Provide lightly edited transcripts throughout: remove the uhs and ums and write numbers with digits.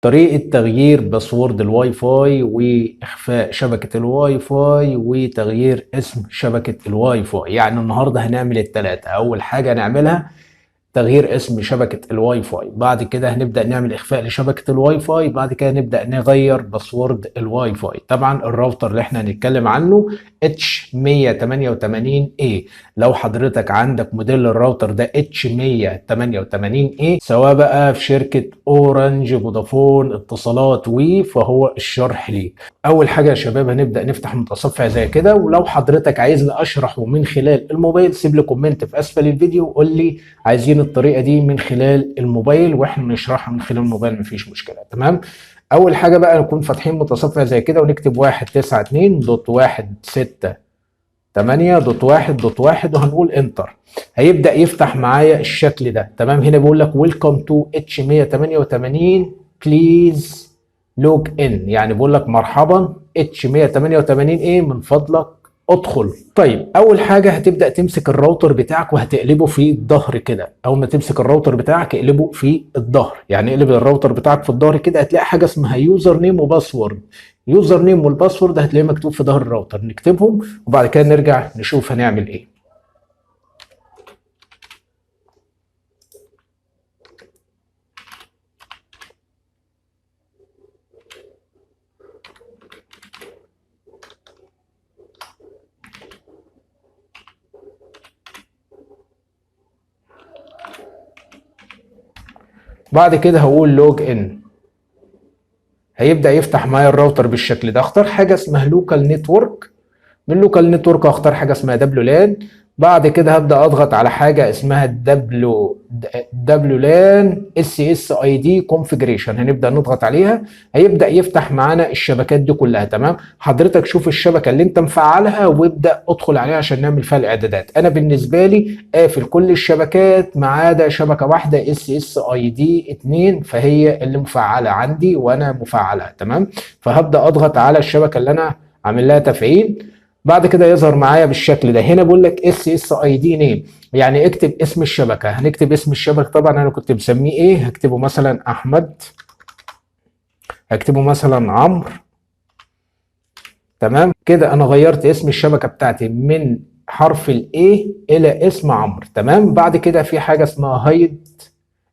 طريقة تغيير باسورد الواي فاي وإخفاء شبكة الواي فاي وتغيير اسم شبكة الواي فاي. يعني النهاردة هنعمل التلاتة. أول حاجة هنعملها تغيير اسم شبكة الواي فاي، بعد كده هنبدأ نعمل إخفاء لشبكة الواي فاي، بعد كده نبدأ نغير باسورد الواي فاي. طبعا الراوتر اللي احنا هنتكلم عنه H188A. لو حضرتك عندك موديل الراوتر ده H188A سواء بقى في شركة اورنج، فودافون، اتصالات، فهو الشرح ليه. اول حاجة يا شباب هنبدأ نفتح متصفح زي كده، ولو حضرتك عايزني اشرحه من خلال الموبايل سيب لي كومنت في اسفل الفيديو وقول لي عايزين الطريقه دي من خلال الموبايل واحنا نشرحها من خلال الموبايل، مفيش مشكله. تمام. اول حاجه بقى نكون فاتحين متصفح زي كده ونكتب 192.168.1.1.1 وهنقول انتر. هيبدا يفتح معايا الشكل ده. تمام. هنا بيقول لك ويلكم تو اتش 188 بليز لوج ان، يعني بيقول لك مرحبا اتش 188 ايه، من فضلك ادخل. طيب اول حاجه هتبدا تمسك الراوتر بتاعك وهتقلبه في الظهر كده. اول ما تمسك الراوتر بتاعك اقلبه في الظهر، يعني اقلب الراوتر بتاعك في الظهر كده، هتلاقي حاجه اسمها يوزر نيم وباسورد. يوزر نيم والباسورد هتلاقيه مكتوب في ظهر الراوتر، نكتبهم وبعد كده نرجع نشوف هنعمل ايه. بعد كده هقول لوج ان، هيبدا يفتح معايا الراوتر بالشكل ده. اختار حاجه اسمها لوكال نتورك، من لوكال نتورك هختار حاجه اسمها دبليو لان. بعد كده هبدا اضغط على حاجه اسمها دبليو لان اس اس اي دي كونفيجريشن، هنبدا نضغط عليها. هيبدا يفتح معانا الشبكات دي كلها. تمام. حضرتك شوف الشبكه اللي انت مفعلها وابدا ادخل عليها عشان نعمل فيها الاعدادات. انا بالنسبه لي قافل كل الشبكات ما عدا شبكه واحده اس اس اي دي 2، فهي اللي مفعله عندي وانا مفعلها. تمام. فهبدا اضغط على الشبكه اللي انا عامل لها تفعيل. بعد كده يظهر معايا بالشكل ده. هنا بقول لك اس اس اي دي نيم، يعني اكتب اسم الشبكه. هنكتب اسم الشبكه، طبعا انا كنت مسميه ايه، هكتبه مثلا احمد، هكتبه مثلا عمرو. تمام كده انا غيرت اسم الشبكه بتاعتي من حرف الاي الى اسم عمرو. تمام. بعد كده في حاجه اسمها هايد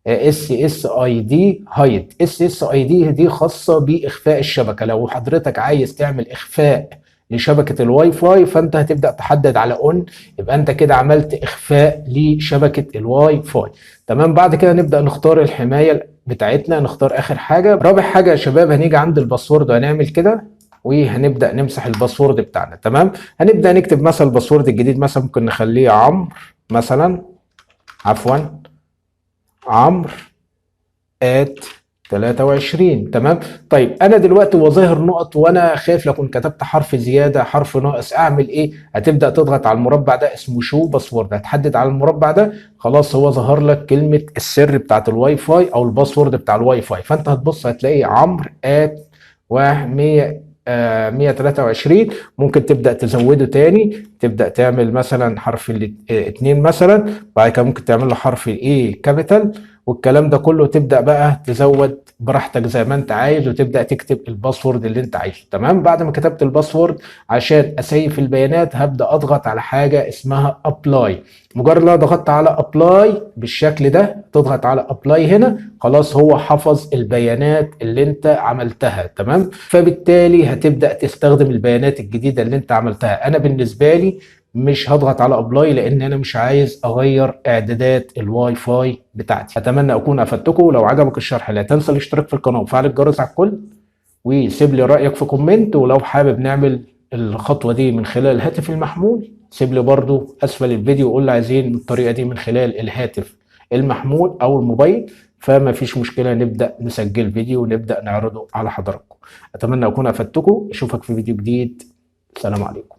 اس اس اي دي. هايد اس اس اي دي خاصه باخفاء الشبكه. لو حضرتك عايز تعمل اخفاء لشبكه الواي فاي فانت هتبدا تحدد على اون، يبقى انت كده عملت اخفاء لشبكه الواي فاي. تمام. بعد كده نبدا نختار الحمايه بتاعتنا، نختار اخر حاجه. رابع حاجه يا شباب هنيجي عند الباسورد وهنعمل كده وهنبدا نمسح الباسورد بتاعنا. تمام. هنبدا نكتب مثلا الباسورد الجديد، مثلا ممكن نخليه عمرو مثلا، عفوا عمرو ات 23. تمام. طيب انا دلوقتي هو ظاهر نقط وانا خايف لو كنت كتبت حرف زياده حرف ناقص اعمل ايه؟ هتبدا تضغط على المربع ده اسمه شو باسورد، هتحدد على المربع ده. خلاص هو ظهر لك كلمه السر بتاعت الواي فاي او الباسورد بتاع الواي فاي، فانت هتبص هتلاقي عمرو ات 123. ممكن تبدا تزوده تاني، تبدا تعمل مثلا حرف الاثنين مثلا، بعد كده ممكن تعمل له حرف الاي كابيتال والكلام ده كله. تبدا بقى تزود براحتك زي ما انت عايز وتبدا تكتب الباسورد اللي انت عايزه. تمام. بعد ما كتبت الباسورد عشان اسيف البيانات هبدا اضغط على حاجه اسمها ابلاي. مجرد ما ضغطت على ابلاي بالشكل ده، تضغط على ابلاي هنا، خلاص هو حفظ البيانات اللي انت عملتها. تمام. فبالتالي هتبدا تستخدم البيانات الجديده اللي انت عملتها. انا بالنسبه لي مش هضغط على ابلاي لان انا مش عايز اغير اعدادات الواي فاي بتاعتي. اتمنى اكون افدتكم. لو عجبك الشرح لا تنسى الاشتراك في القناه وفعل الجرس على الكل، وسيب لي رايك في كومنت. ولو حابب نعمل الخطوه دي من خلال الهاتف المحمول سيب لي برضو اسفل الفيديو وقول لي عايزين الطريقه دي من خلال الهاتف المحمول او الموبايل، فما فيش مشكله نبدا نسجل فيديو ونبدا نعرضه على حضراتكم. اتمنى اكون افدتكم. اشوفك في فيديو جديد. السلام عليكم.